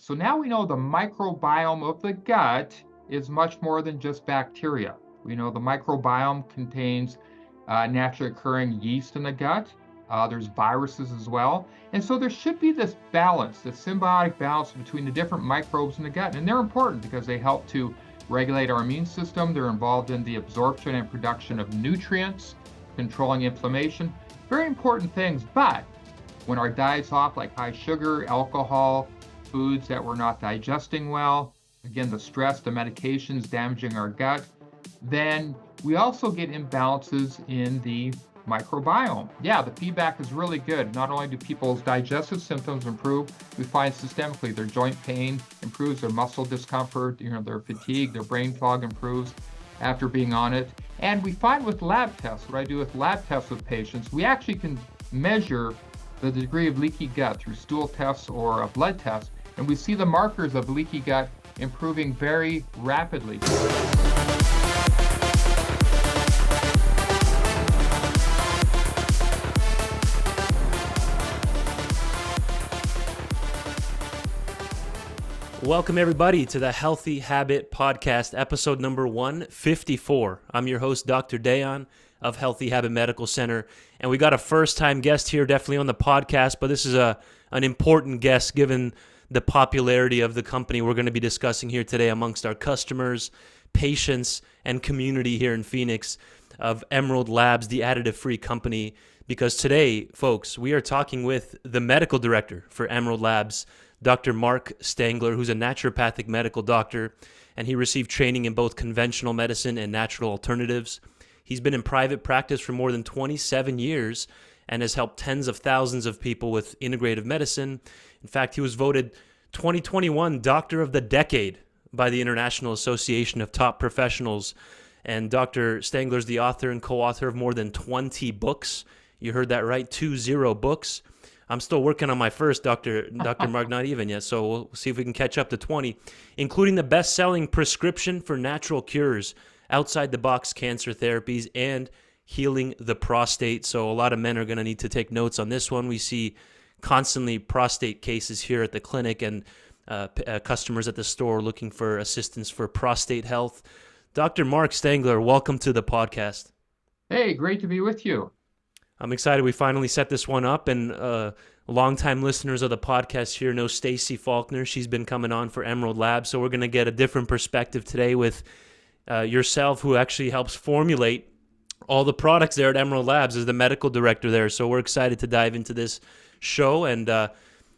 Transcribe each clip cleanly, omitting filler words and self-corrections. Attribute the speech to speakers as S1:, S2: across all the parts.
S1: improved. So now we know the microbiome of the gut is much more than just bacteria. We know the microbiome contains naturally occurring yeast in the gut. There's viruses as well. And so there should be this balance, this symbiotic balance between the different microbes in the gut. And they're important because they help to regulate our immune system. They're involved in the absorption and production of nutrients, controlling inflammation. Very important things. But when our diet's off, like high sugar, alcohol, foods that we're not digesting well, again, the stress, the medications damaging our gut, then we also get imbalances in the microbiome. Yeah, the feedback is really good. Not only do people's digestive symptoms improve, we find systemically their joint pain improves, their muscle discomfort, their fatigue, their brain fog improves after being on it. And we find with lab tests, what I do with lab tests with patients, we actually can measure the degree of leaky gut through stool tests or a blood test, and we see the markers of leaky gut improving very rapidly.
S2: Welcome, everybody, to the Healthy Habit Podcast, episode number 154. I'm your host, Dr. Dayan of Healthy Habit Medical Center, and we got a first-time guest here, definitely on the podcast, but this is an important guest given the popularity of the company we're going to be discussing here today amongst our customers, patients, and community here in Phoenix of Emerald Labs, the additive-free company, because today, folks, we are talking with the medical director for Emerald Labs, Dr. Mark Stengler, who's a naturopathic medical doctor, and he received training in both conventional medicine and natural alternatives. He's been in private practice for more than 27 years and has helped tens of thousands of people with integrative medicine. In fact, he was voted 2021 Doctor of the Decade by the International Association of Top Professionals. And Dr. Stengler's the author and co-author of more than 20 books. You heard that right, 20 books. I'm still working on my first, Dr. Mark, not even yet, so we'll see if we can catch up to 20, including the best-selling Prescription for Natural Cures, Outside-the-Box Cancer Therapies, and Healing the Prostate. So a lot of men are going to need to take notes on this one. We see constantly prostate cases here at the clinic and customers at the store looking for assistance for prostate health. Dr. Mark Stengler, welcome to the podcast.
S1: Hey, great to be with you.
S2: I'm excited we finally set this one up, and longtime listeners of the podcast here know Stacy Faulkner. She's been coming on for Emerald Labs, so we're going to get a different perspective today with yourself, who actually helps formulate all the products there at Emerald Labs as the medical director there. So we're excited to dive into this show, and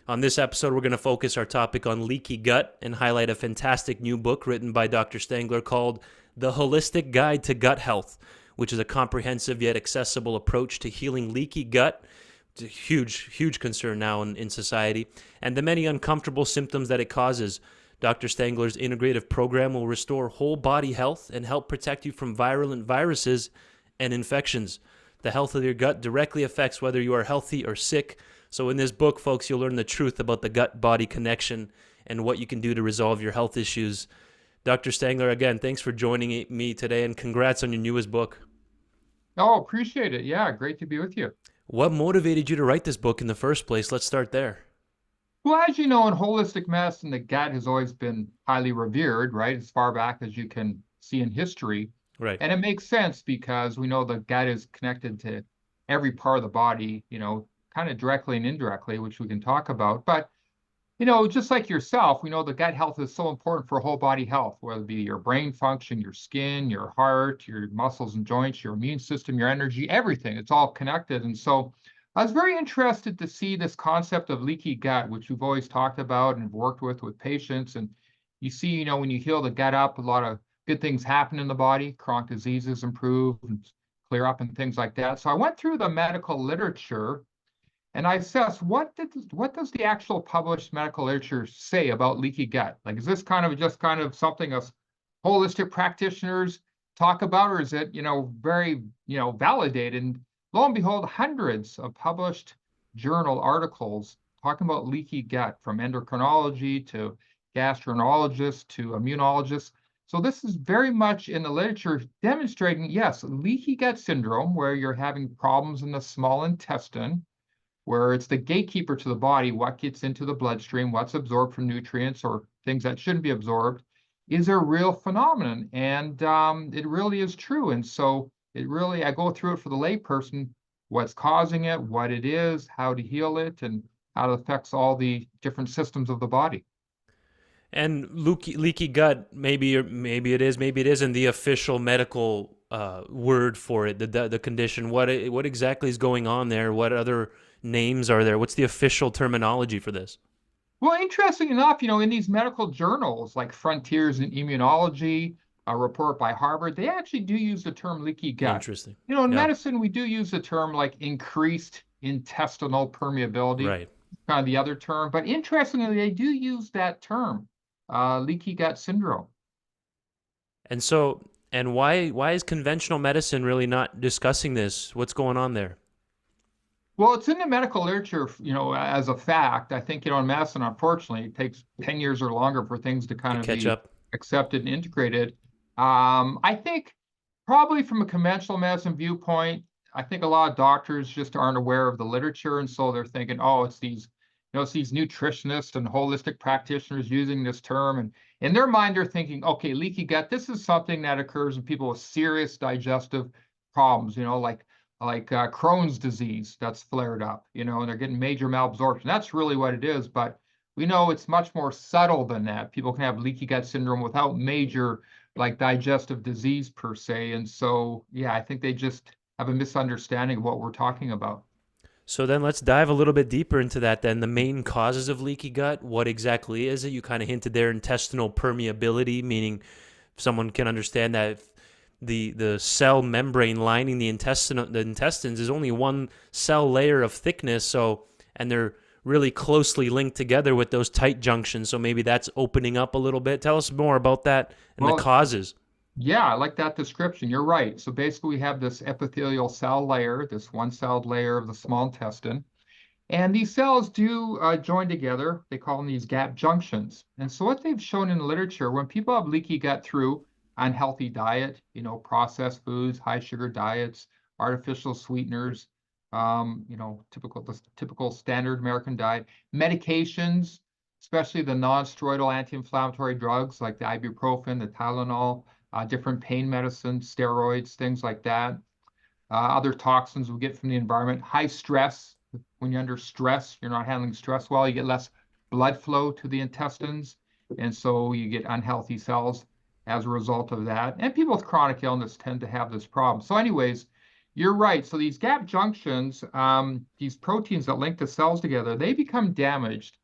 S2: on this episode, we're going to focus our topic on leaky gut and highlight a fantastic new book written by Dr. Stengler called The Holistic Guide to Gut Health, which is a comprehensive yet accessible approach to healing leaky gut. It's a huge concern now in society, and the many uncomfortable symptoms that it causes. Dr. Stengler's integrative program will restore whole body health and help protect you from virulent viruses and infections. The health of your gut directly affects whether you are healthy or sick. So in this book, folks, you'll learn the truth about the gut-body connection and what you can do to resolve your health issues. Dr. Stengler, again, thanks for joining me today, and congrats on your newest book.
S1: Oh, appreciate it. Yeah, great to be with you.
S2: What motivated you to write this book in the first place? Let's start there.
S1: Well, as you know, in holistic medicine, the gut has always been highly revered, right? As far back as you can see in history.
S2: Right.
S1: And it makes sense because we know the gut is connected to every part of the body, kind of directly and indirectly, which we can talk about. But just like yourself, we know the gut health is so important for whole body health, whether it be your brain function, your skin, your heart, your muscles and joints, your immune system, your energy, everything. It's all connected. And so I was very interested to see this concept of leaky gut, which we've always talked about and worked with patients. And you see, when you heal the gut up, a lot of good things happen in the body. Chronic diseases improve and clear up and things like that. So I went through the medical literature and I assess what does the actual published medical literature say about leaky gut? Like, is this just something us holistic practitioners talk about, or is it, very, validated? And lo and behold, hundreds of published journal articles talking about leaky gut, from endocrinology to gastroenterologists to immunologists. So this is very much in the literature demonstrating, yes, leaky gut syndrome, where you're having problems in the small intestine, where it's the gatekeeper to the body, what gets into the bloodstream, what's absorbed from nutrients or things that shouldn't be absorbed, is a real phenomenon. And it really is true. And so I go through it for the layperson, what's causing it, what it is, how to heal it, and how it affects all the different systems of the body.
S2: And leaky gut, maybe maybe it is, maybe it isn't the official medical word for it. The condition. What exactly is going on there? What other names are there? What's the official terminology for this?
S1: Well, interesting enough, in these medical journals like Frontiers in Immunology, a report by Harvard, they actually do use the term leaky gut.
S2: Interesting.
S1: In
S2: Yeah.
S1: medicine, we do use the term like increased intestinal permeability,
S2: Right.
S1: kind of the other term. But interestingly, they do use that term, leaky gut syndrome.
S2: And so, and why is conventional medicine really not discussing this? What's going on there?
S1: Well, it's in the medical literature, as a fact. I think, in medicine, unfortunately, it takes 10 years or longer for things to
S2: To
S1: kind of
S2: catch
S1: be
S2: up.
S1: accepted and integrated. I think probably from a conventional medicine viewpoint, I think a lot of doctors just aren't aware of the literature. And so they're thinking, oh, it's these nutritionists and holistic practitioners using this term. And in their mind, they're thinking, okay, leaky gut, this is something that occurs in people with serious digestive problems, like Crohn's disease that's flared up, and they're getting major malabsorption. That's really what it is. But we know it's much more subtle than that. People can have leaky gut syndrome without major, like, digestive disease per se. And so, yeah, I think they just have a misunderstanding of what we're talking about.
S2: So then let's dive a little bit deeper into that then. The main causes of leaky gut, what exactly is it? You kind of hinted there, intestinal permeability, meaning someone can understand that if the cell membrane lining the intestines is only one cell layer of thickness, so and they're really closely linked together with those tight junctions. So maybe that's opening up a little bit. Tell us more about that and the
S1: Well,
S2: causes.
S1: yeah, I like that description. You're right. So basically, we have this epithelial cell layer, this one-celled layer of the small intestine. And these cells do join together. They call them these gap junctions. And so what they've shown in the literature, when people have leaky gut through unhealthy diet, processed foods, high sugar diets, artificial sweeteners, the typical standard American diet, medications, especially the non-steroidal anti-inflammatory drugs like the ibuprofen, the Tylenol, different pain medicines, steroids, things like that. Other toxins we get from the environment, high stress. When you're under stress, you're not handling stress well, you get less blood flow to the intestines. And so you get unhealthy cells as a result of that. And people with chronic illness tend to have this problem. So, anyways, you're right. So these gap junctions, these proteins that link the cells together, they become damaged.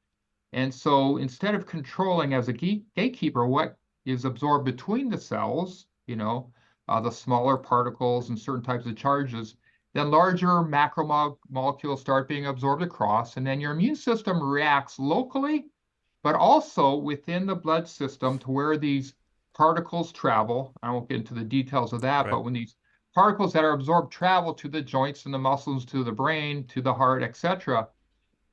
S1: And so instead of controlling as a gatekeeper what is absorbed between the cells, the smaller particles and certain types of charges, then larger macromolecules start being absorbed across, and then your immune system reacts locally, but also within the blood system to where these particles travel. I won't get into the details of that,
S2: Right.
S1: but when these particles that are absorbed travel to the joints and the muscles, to the brain, to the heart, etc.,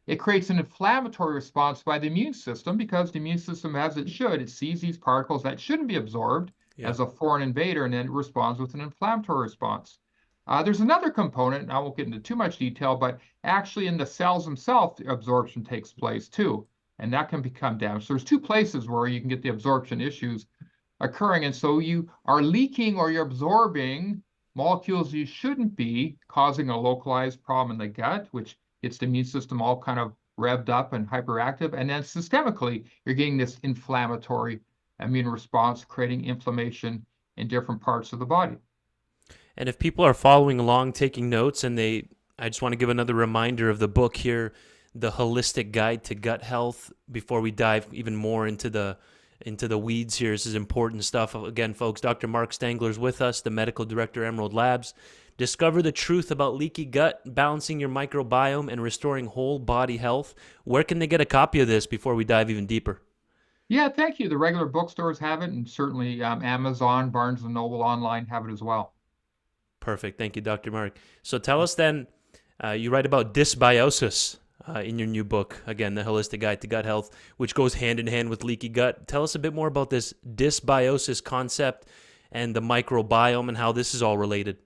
S1: it creates an inflammatory response by the immune system because the immune system, as it should, it sees these particles that shouldn't be absorbed
S2: Yeah.
S1: as a foreign invader, and then it responds with an inflammatory response. There's another component, and I won't get into too much detail, but actually in the cells themselves, the absorption takes place too, and that can become damaged. So there's two places where you can get the absorption issues occurring, and so you are leaking or you're absorbing molecules you shouldn't be, causing a localized problem in the gut, which gets the immune system all kind of revved up and hyperactive. And then systemically, you're getting this inflammatory immune response, creating inflammation in different parts of the body.
S2: And if people are following along, taking notes, I just want to give another reminder of the book here, The Holistic Guide to Gut Health, before we dive even more into the weeds here. This is important stuff. Again, folks, Dr. Mark Stengler is with us, the medical director, Emerald Labs. Discover the truth about leaky gut, balancing your microbiome, and restoring whole body health. Where can they get a copy of this before we dive even deeper?
S1: Yeah, thank you. The regular bookstores have it, and certainly Amazon, Barnes and Noble online have it as well.
S2: Perfect. Thank you, Dr. Mark. So tell us then, you write about dysbiosis in your new book, again, The Holistic Guide to Gut Health, which goes hand in hand with leaky gut. Tell us a bit more about this dysbiosis concept and the microbiome and how this is all related.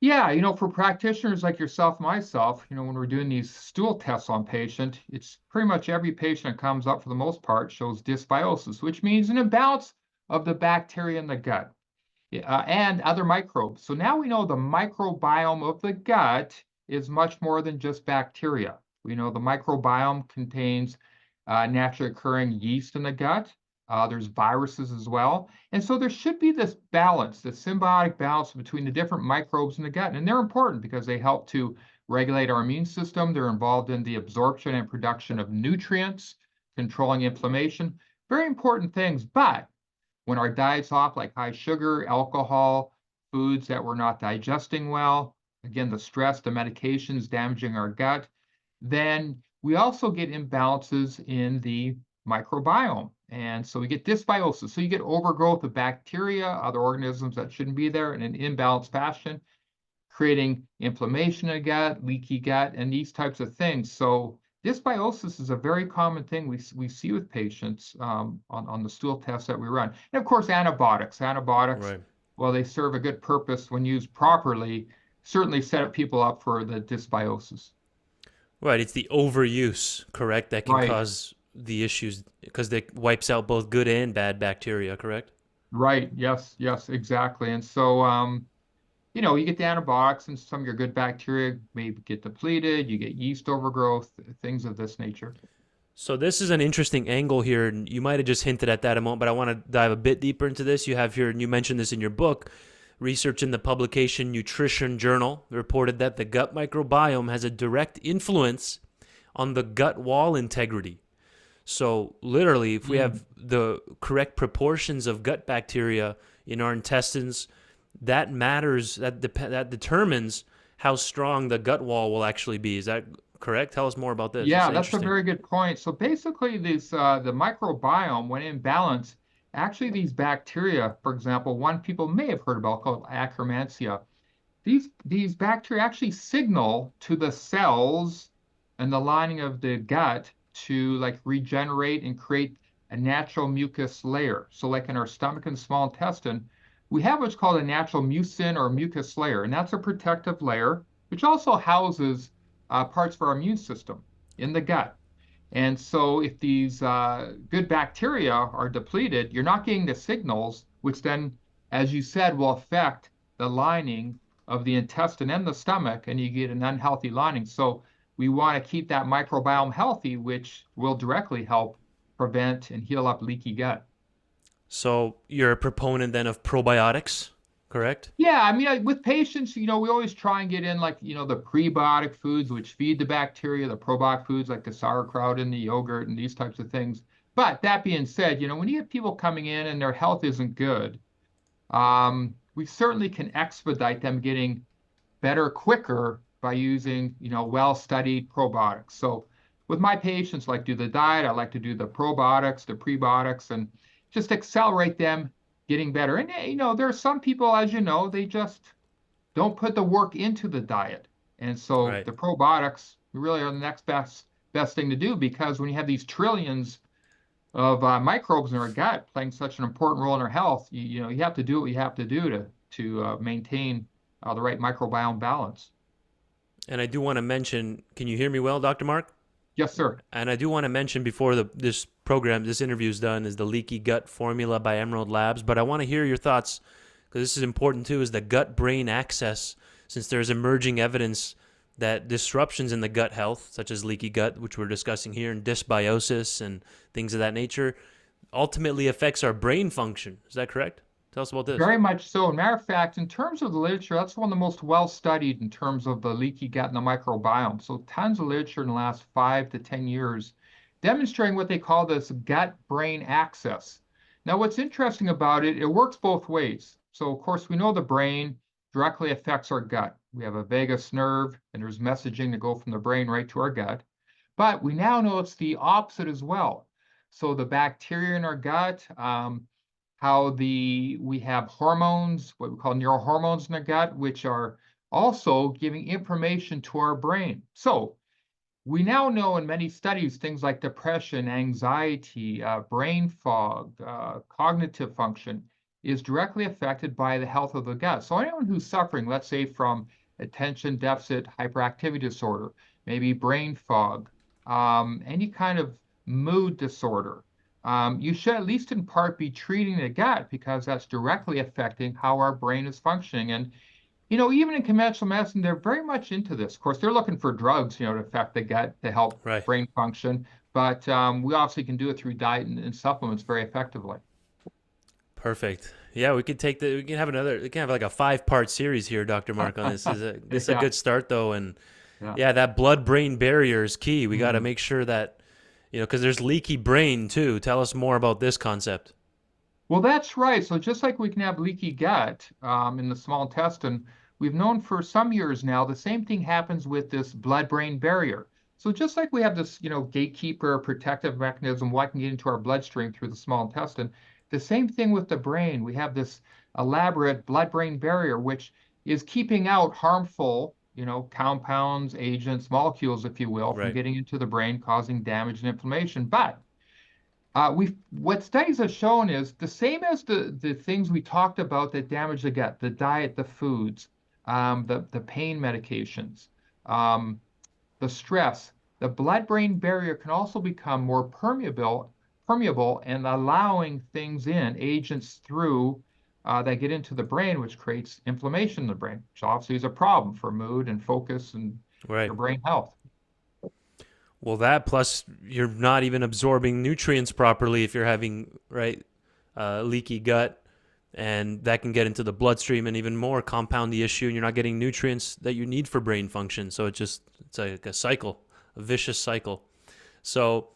S1: Yeah, for practitioners like yourself, myself, when we're doing these stool tests on patient, it's pretty much every patient that comes up for the most part shows dysbiosis, which means an imbalance of the bacteria in the gut. And other microbes. So now we know the microbiome of the gut is much more than just bacteria. We know the microbiome contains naturally occurring yeast in the gut. There's viruses as well. And so there should be this balance, this symbiotic balance between the different microbes in the gut. And they're important because they help to regulate our immune system. They're involved in the absorption and production of nutrients, controlling inflammation. Very important things. But when our diet's off, like high sugar, alcohol, foods that we're not digesting well, again, the stress, the medications damaging our gut, then we also get imbalances in the microbiome. And so we get dysbiosis. So you get overgrowth of bacteria, other organisms that shouldn't be there in an imbalanced fashion, creating inflammation in the gut, leaky gut, and these types of things. So dysbiosis is a very common thing we see with patients on the stool tests that we run. And of course, antibiotics. Antibiotics,
S2: Right.
S1: well, they serve a good purpose when used properly, certainly set people up for the dysbiosis.
S2: Right. It's the overuse, correct, that can
S1: Right,
S2: cause the issues because it wipes out both good and bad bacteria, correct?
S1: right. Yes, yes, exactly. And so, you get the antibiotics and some of your good bacteria maybe get depleted, you get yeast overgrowth, things of this nature.
S2: So this is an interesting angle here, and you might have just hinted at that a moment, but I want to dive a bit deeper into this. You have here, and you mentioned this in your book, research in the publication Nutrition Journal reported that the gut microbiome has a direct influence on the gut wall integrity. So literally, if we
S1: Mm.
S2: have the correct proportions of gut bacteria in our intestines, that matters. That determines how strong the gut wall will actually be. Is that correct? Tell us more about this. It's
S1: Yeah, that's a
S2: interesting.
S1: very good point. So basically, the microbiome, when in balance, actually these bacteria, for example, one people may have heard about called Akkermansia, these bacteria actually signal to the cells and the lining of the gut to like regenerate and create a natural mucus layer. So like in our stomach and small intestine, we have what's called a natural mucin or mucus layer, and that's a protective layer, which also houses parts of our immune system in the gut. And so if these good bacteria are depleted, you're not getting the signals, which then, as you said, will affect the lining of the intestine and the stomach, and you get an unhealthy lining. So we want to keep that microbiome healthy, which will directly help prevent and heal up leaky gut.
S2: So you're a proponent then of probiotics, correct?
S1: Yeah, I mean, with patients, we always try and get in like, the prebiotic foods, which feed the bacteria, the probiotic foods like the sauerkraut and the yogurt and these types of things. But that being said, when you have people coming in and their health isn't good, we certainly can expedite them getting better quicker by using, well-studied probiotics. So with my patients, like do the diet, I like to do the probiotics, the prebiotics, and just accelerate them getting better. And there are some people, as you know, they just don't put the work into the diet. And so
S2: Right.
S1: the probiotics really are the next best thing to do because when you have these trillions of microbes in our gut playing such an important role in our health, you have to do what you have to do to maintain the right microbiome balance.
S2: And I do want to mention, can you hear me well, Dr. Mark?
S1: Yes, sir.
S2: And I do want to mention before this interview is done, is the Leaky Gut Formula by Emerald Labs. But I want to hear your thoughts because this is important too. Is the gut-brain axis, since there's emerging evidence that disruptions in the gut health, such as leaky gut, which we're discussing here, and dysbiosis and things of that nature, ultimately affects our brain function. Is that correct? Tell us about this.
S1: Very much so. Matter of fact, in terms of the literature, that's one of the most well studied in terms of the leaky gut and the microbiome. So tons of literature in the last 5 to 10 years demonstrating what they call this gut-brain axis. Now, what's interesting about it, it works both ways. So, of course, we know the brain directly affects our gut. We have a vagus nerve, and there's messaging to go from the brain right to our gut. But we now know it's the opposite as well. So the bacteria in our gut, how we have hormones, what we call neurohormones in the gut, which are also giving information to our brain. So we now know in many studies things like depression, anxiety, brain fog, cognitive function. is directly affected by the health of the gut. So anyone who's suffering, let's say from attention deficit hyperactivity disorder, maybe brain fog, any kind of mood disorder, you should at least in part be treating the gut because that's directly affecting how our brain is functioning. And even in conventional medicine, they're very much into this. Of course, they're looking for drugs, to affect the gut to help
S2: Right.
S1: brain function. But we obviously can do it through diet and supplements very effectively.
S2: Perfect. Yeah, we can have like a 5-part series here, Dr. Mark, on this. This is a
S1: Yeah,
S2: good start though. And
S1: yeah.
S2: yeah, that blood-brain barrier is key. We got to
S1: Mhm.
S2: make sure that, because there's leaky brain too. Tell us more about this concept.
S1: Well, that's right. So just like we can have leaky gut in the small intestine, we've known for some years now the same thing happens with this blood-brain barrier. So just like we have this, gatekeeper protective mechanism, what can get into our bloodstream through the small intestine, the same thing with the brain. We have this elaborate blood-brain barrier, which is keeping out harmful, compounds, agents, molecules, if you will, from
S2: Right.
S1: getting into the brain, causing damage and inflammation. But what studies have shown is the same as the things we talked about that damage the gut, the diet, the foods, the pain medications, um, the stress, the blood-brain barrier can also become more permeable and allowing things in, agents through that get into the brain, which creates inflammation in the brain, which obviously is a problem for mood and focus and
S2: Right.
S1: your brain health.
S2: Well, that plus you're not even absorbing nutrients properly if you're having leaky gut, and that can get into the bloodstream and even more compound the issue, and you're not getting nutrients that you need for brain function. So it's like a cycle, a vicious cycle. So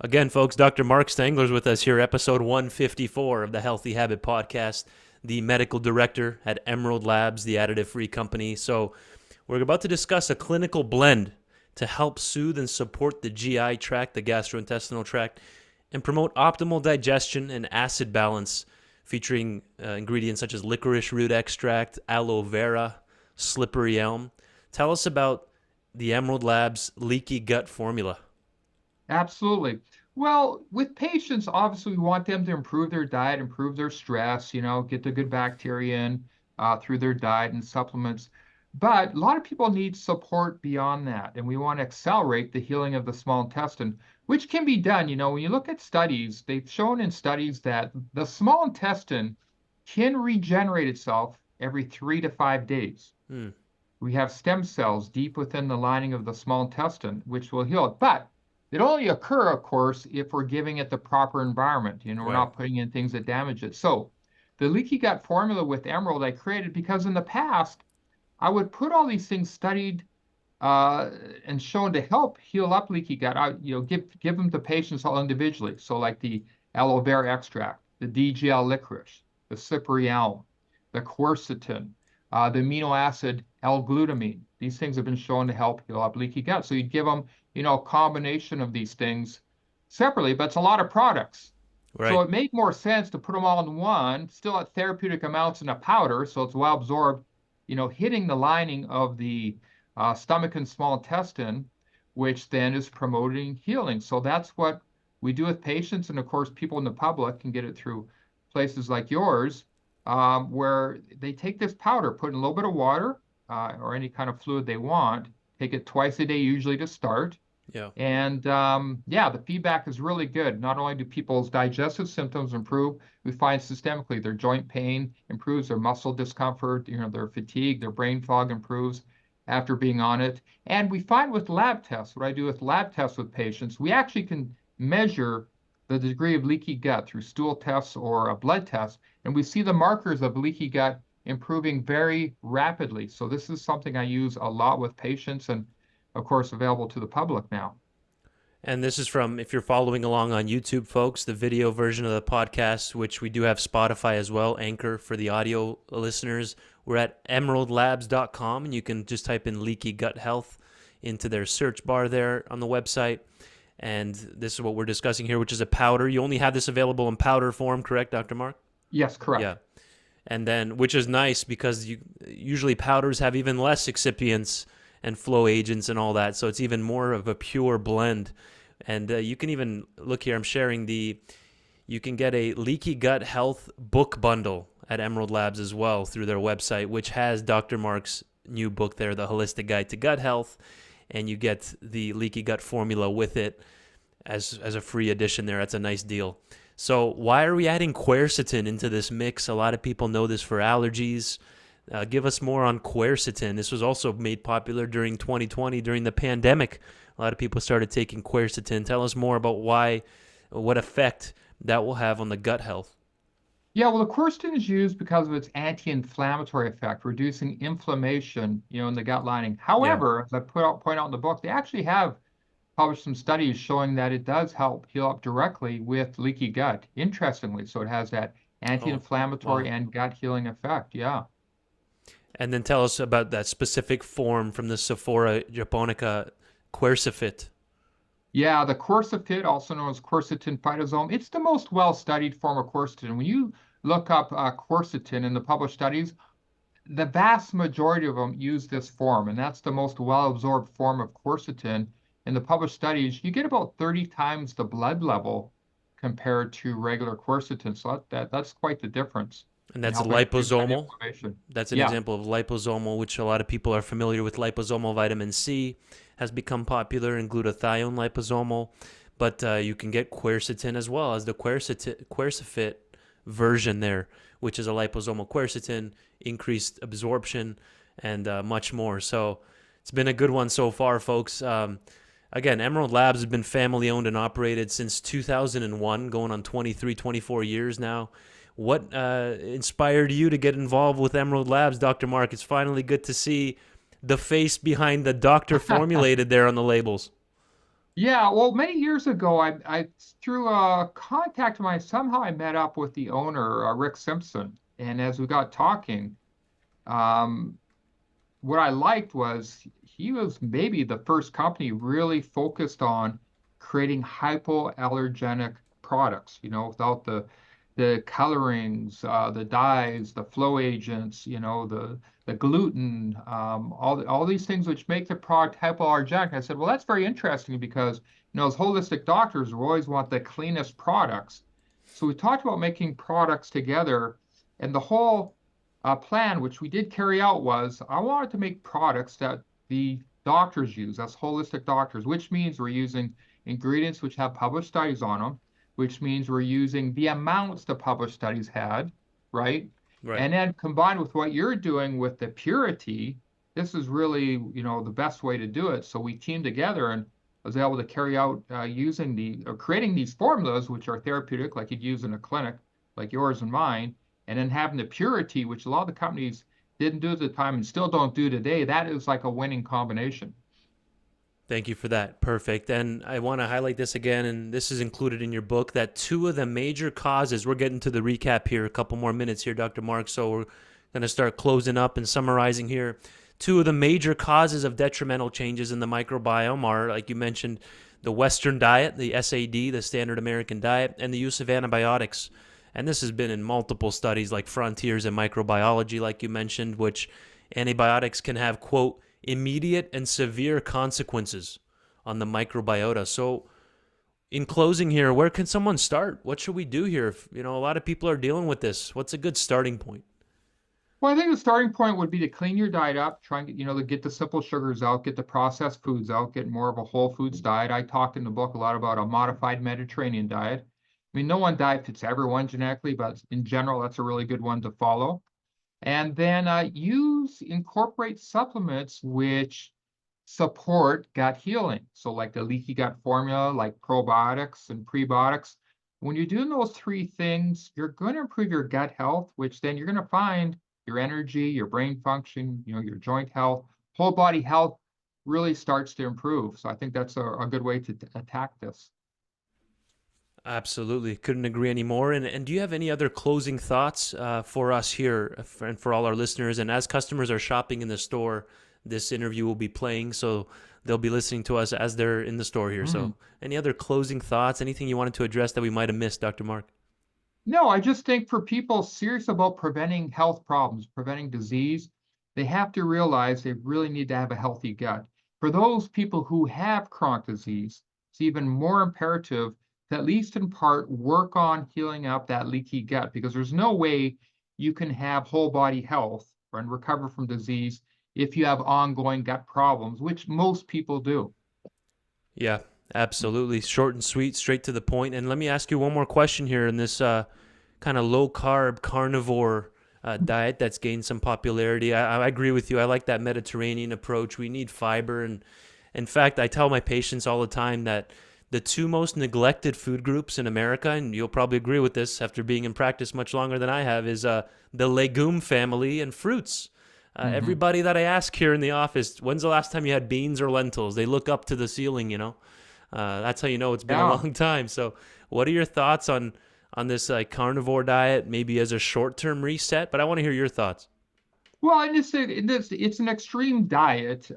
S2: again, folks, Dr. Mark Stengler is with us here, episode 154 of the Healthy Habit Podcast, the medical director at Emerald Labs, the additive-free company. So we're about to discuss a clinical blend to help soothe and support the GI tract, the gastrointestinal tract, and promote optimal digestion and acid balance, featuring ingredients such as licorice root extract, aloe vera, slippery elm. Tell us about the Emerald Labs Leaky Gut formula.
S1: Absolutely. Well, with patients, obviously, we want them to improve their diet, improve their stress, get the good bacteria in through their diet and supplements. But a lot of people need support beyond that, and we want to accelerate the healing of the small intestine, which can be done. When you look at studies, they've shown in studies that the small intestine can regenerate itself every 3 to 5 days.
S2: Hmm.
S1: We have stem cells deep within the lining of the small intestine, which will heal it. But it only occur, of course, if we're giving it the proper environment. We're
S2: Right.
S1: not putting in things that damage it. So the leaky gut formula with Emerald I created because in the past, I would put all these things studied and shown to help heal up leaky gut. Give them to patients all individually. So like the aloe vera extract, the DGL licorice, the slippery elm, the quercetin, the amino acid L-glutamine. These things have been shown to help heal up leaky gut. So you'd give them, a combination of these things separately, but it's a lot of products. So
S2: Right.
S1: it made more sense to put them all in one, still at therapeutic amounts in a powder, so it's well absorbed, hitting the lining of the stomach and small intestine, which then is promoting healing. So that's what we do with patients. And of course, people in the public can get it through places like yours, where they take this powder, put in a little bit of water or any kind of fluid they want, take it twice a day, usually to start.
S2: Yeah.
S1: And yeah, the feedback is really good. Not only do people's digestive symptoms improve, we find systemically their joint pain improves, their muscle discomfort, their fatigue, their brain fog improves after being on it. And we find with lab tests, what I do with lab tests with patients, we actually can measure the degree of leaky gut through stool tests or a blood test, and we see the markers of leaky gut improving very rapidly. So this is something I use a lot with patients and of course, available to the public now.
S2: And this is from, if you're following along on YouTube, folks, the video version of the podcast, which we do have Spotify as well, Anchor for the audio listeners. We're at emeraldlabs.com, and you can just type in leaky gut health into their search bar there on the website. And this is what we're discussing here, which is a powder. You only have this available in powder form, correct, Dr. Mark?
S1: Yes, correct.
S2: Yeah. And then, which is nice because usually powders have even less excipients and flow agents and all that. So it's even more of a pure blend. And you can even, look here, I'm sharing you can get a Leaky Gut Health book bundle at Emerald Labs as well through their website, which has Dr. Mark's new book there, The Holistic Guide to Gut Health, and you get the Leaky Gut formula with it as a free addition there. That's a nice deal. So why are we adding quercetin into this mix? A lot of people know this for allergies. Give us more on quercetin. This was also made popular during 2020, during the pandemic. A lot of people started taking quercetin. Tell us more about what effect that will have on the gut health.
S1: Yeah, well, the quercetin is used because of its anti-inflammatory effect, reducing inflammation, in the gut lining.
S2: Yeah.
S1: However, as I point out in the book, they actually have published some studies showing that it does help heal up directly with leaky gut, interestingly. So it has that
S2: Oh,
S1: anti-inflammatory
S2: wow.
S1: and gut healing effect. Yeah.
S2: And then tell us about that specific form from the Sephora japonica, Quercefit.
S1: Yeah, the Quercefit, also known as quercetin phytosome, it's the most well-studied form of quercetin. When you look up quercetin in the published studies, the vast majority of them use this form, and that's the most well-absorbed form of quercetin. In the published studies, you get about 30 times the blood level compared to regular quercetin. So that's quite the difference
S2: And
S1: in
S2: that's
S1: helping prevent
S2: liposomal.
S1: inflammation.
S2: That's an
S1: Yeah.
S2: example of liposomal, which a lot of people are familiar with. Liposomal vitamin C has become popular, and glutathione liposomal. But you can get quercetin as well as the Quercefit version there, which is a liposomal quercetin, increased absorption, and much more. So it's been a good one so far, folks. Again, Emerald Labs has been family owned and operated since 2001, going on 23, 24 years now. What inspired you to get involved with Emerald Labs, Dr. Mark? It's finally good to see the face behind the doctor formulated there on the labels.
S1: Yeah, well, many years ago, I through a contact of mine, somehow I met up with the owner, Rick Simpson, and as we got talking, um, what I liked was he was maybe the first company really focused on creating hypoallergenic products, without the colorings, the dyes, the flow agents, the gluten, all these things which make the product hypoallergenic. I said, well, that's very interesting because as holistic doctors, we always want the cleanest products. So we talked about making products together, and the whole plan, which we did carry out, was I wanted to make products that the doctors use, as holistic doctors, which means we're using ingredients which have published studies on them, which means we're using the amounts the published studies had, right?
S2: Right.
S1: And then combined with what you're doing with the purity, this is really, the best way to do it. So we teamed together and was able to carry out creating these formulas, which are therapeutic, like you'd use in a clinic, like yours and mine, and then having the purity, which a lot of the companies didn't do at the time and still don't do today. That is like a winning combination.
S2: Thank you for that. Perfect. And I want to highlight this again, and this is included in your book, that two of the major causes, we're getting to the recap here, a couple more minutes here, Dr. Mark, so we're going to start closing up and summarizing here. Two of the major causes of detrimental changes in the microbiome are, like you mentioned, the Western diet, the SAD, the standard American diet, and the use of antibiotics. And this has been in multiple studies like Frontiers in Microbiology, like you mentioned, which antibiotics can have, quote, immediate and severe consequences on the microbiota. So, in closing here, where can someone start? What should we do here? If, a lot of people are dealing with this. What's a good starting point?
S1: Well, I think the starting point would be to clean your diet up, try and to get the simple sugars out, get the processed foods out, get more of a whole foods diet. I talked in the book a lot about a modified Mediterranean diet. I mean, no one diet fits everyone genetically, but in general, that's a really good one to follow. And then incorporate supplements which support gut healing. So like the leaky gut formula, like probiotics and prebiotics. When you're doing those three things, you're going to improve your gut health, which then you're going to find your energy, your brain function, your joint health, whole body health really starts to improve. So I think that's a good way to attack this.
S2: Absolutely. Couldn't agree anymore. And do you have any other closing thoughts for us here and for all our listeners? And as customers are shopping in the store, this interview will be playing, so they'll be listening to us as they're in the store here.
S1: Mhm.
S2: So any other closing thoughts, anything you wanted to address that we might have missed, Dr. Mark?
S1: No, I just think for people serious about preventing health problems, preventing disease, they have to realize they really need to have a healthy gut. For those people who have chronic disease, it's even more imperative to, at least in part, work on healing up that leaky gut because there's no way you can have whole body health and recover from disease if you have ongoing gut problems, which most people do.
S2: Yeah, absolutely. Short and sweet, straight to the point. And let me ask you one more question here in this kind of low carb carnivore diet that's gained some popularity. I agree with you. I like that Mediterranean approach. We need fiber. And in fact, I tell my patients all the time that the two most neglected food groups in America, and you'll probably agree with this after being in practice much longer than I have, is the legume family and fruits.
S1: Mm-hmm.
S2: Everybody that I ask here in the office, when's the last time you had beans or lentils? They look up to the ceiling, you know. That's how you know it's been a
S1: Yeah.
S2: long time. So, what are your thoughts on this carnivore diet, maybe as a short-term reset? But I want to hear your thoughts.
S1: Well, and it's an extreme diet.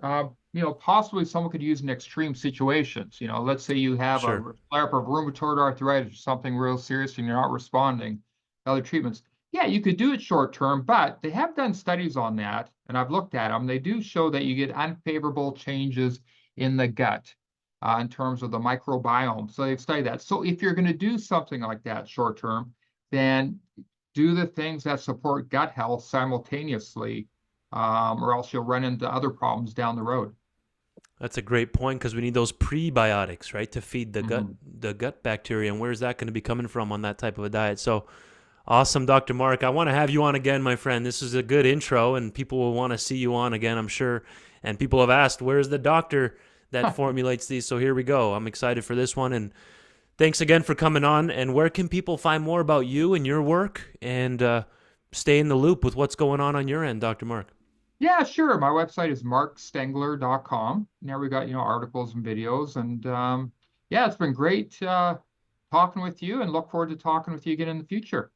S1: Possibly someone could use in extreme situations. Let's say you have a
S2: Sure.
S1: flare-up of rheumatoid arthritis or something real serious and you're not responding to other treatments. Yeah, you could do it short term, but they have done studies on that, and I've looked at them. They do show that you get unfavorable changes in the gut in terms of the microbiome. So they've studied that. So if you're going to do something like that short term, then do the things that support gut health simultaneously, or else you'll run into other problems down the road.
S2: That's a great point because we need those prebiotics, right, to feed
S1: Mhm.
S2: the gut bacteria. And where's that going to be coming from on that type of a diet? So awesome, Dr. Mark. I want to have you on again, my friend. This is a good intro, and people will want to see you on again, I'm sure. And people have asked, where's the doctor that formulates these? So here we go. I'm excited for this one. And thanks again for coming on. And where can people find more about you and your work and stay in the loop with what's going on your end, Dr. Mark?
S1: Yeah, sure. My website is markstengler.com. Now we got, articles and videos. And yeah, it's been great talking with you and look forward to talking with you again in the future.